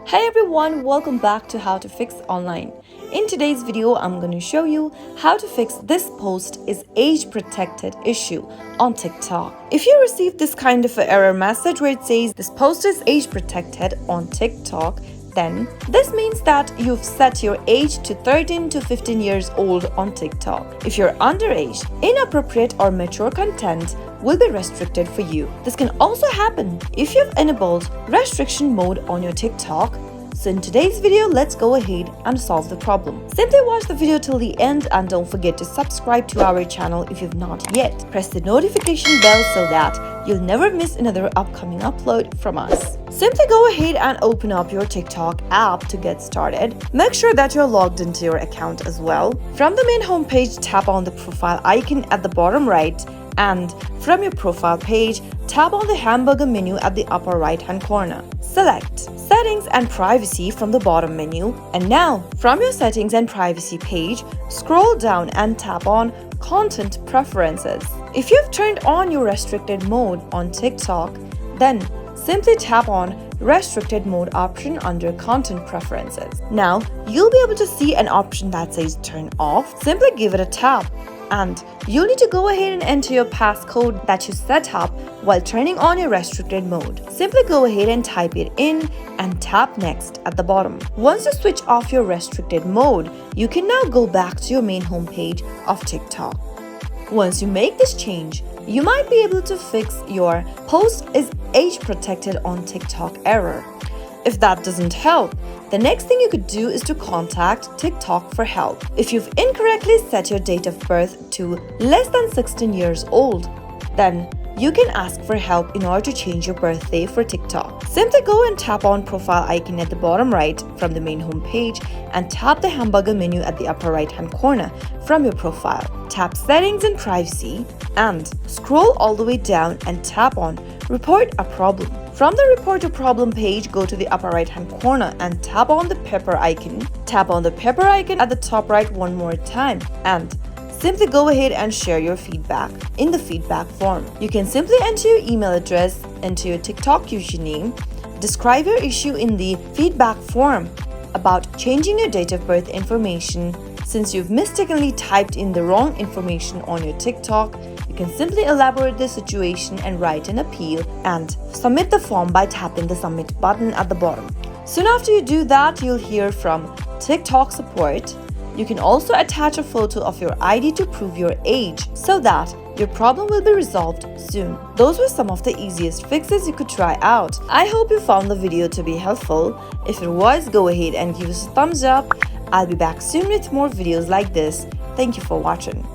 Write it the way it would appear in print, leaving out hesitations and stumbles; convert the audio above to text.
Hey everyone, welcome back to How to Fix Online. In today's video, I'm going to show you how to fix this post is age protected issue on TikTok. If you receive this kind of an error message where it says this post is age protected on TikTok, then this means that you've set your age to 13 to 15 years old on TikTok. If you're underage, inappropriate or mature content will be restricted for you. This can also happen if you've enabled restriction mode on your TikTok. So in today's video, let's go ahead and solve the problem. Simply watch the video till the end and don't forget to subscribe to our channel if you've not yet. Press the notification bell so that you'll never miss another upcoming upload from us. Simply go ahead and open up your TikTok app to get started. Make sure that you're logged into your account as well. From the main homepage, tap on the profile icon at the bottom right, and from your profile page, tap on the hamburger menu at the upper right hand corner. Select Settings and Privacy from the bottom menu, and now from your Settings and Privacy page, scroll down and tap on Content Preferences. If you've turned on your restricted mode on TikTok, then simply tap on Restricted Mode option under Content Preferences. Now, you'll be able to see an option that says Turn Off. Simply give it a tap, and you'll need to go ahead and enter your passcode that you set up while turning on your restricted mode. Simply go ahead and type it in and tap Next at the bottom. Once you switch off your restricted mode, you can now go back to your main homepage of TikTok. Once you make this change, you might be able to fix your post is age protected on TikTok error. If that doesn't help, the next thing you could do is to contact TikTok for help. If you've incorrectly set your date of birth to less than 16 years old, then you can ask for help in order to change your birthday for TikTok. Simply go and tap on profile icon at the bottom right from the main homepage and tap the hamburger menu at the upper right hand corner from your profile. Tap Settings and Privacy and scroll all the way down and tap on Report a Problem. From the Report a Problem page, go to the upper right hand corner and tap on the pepper icon. Tap on the pepper icon at the top right one more time and simply go ahead and share your feedback in the feedback form. You can simply enter your email address into your TikTok username, describe your issue in the feedback form about changing your date of birth information. Since you've mistakenly typed in the wrong information on your TikTok, you can simply elaborate the situation and write an appeal and submit the form by tapping the submit button at the bottom. Soon after you do that, you'll hear from TikTok support. You can also attach a photo of your ID to prove your age so that your problem will be resolved soon. Those were some of the easiest fixes you could try out. I hope you found the video to be helpful. If it was, go ahead and give us a thumbs up. I'll be back soon with more videos like this. Thank you for watching.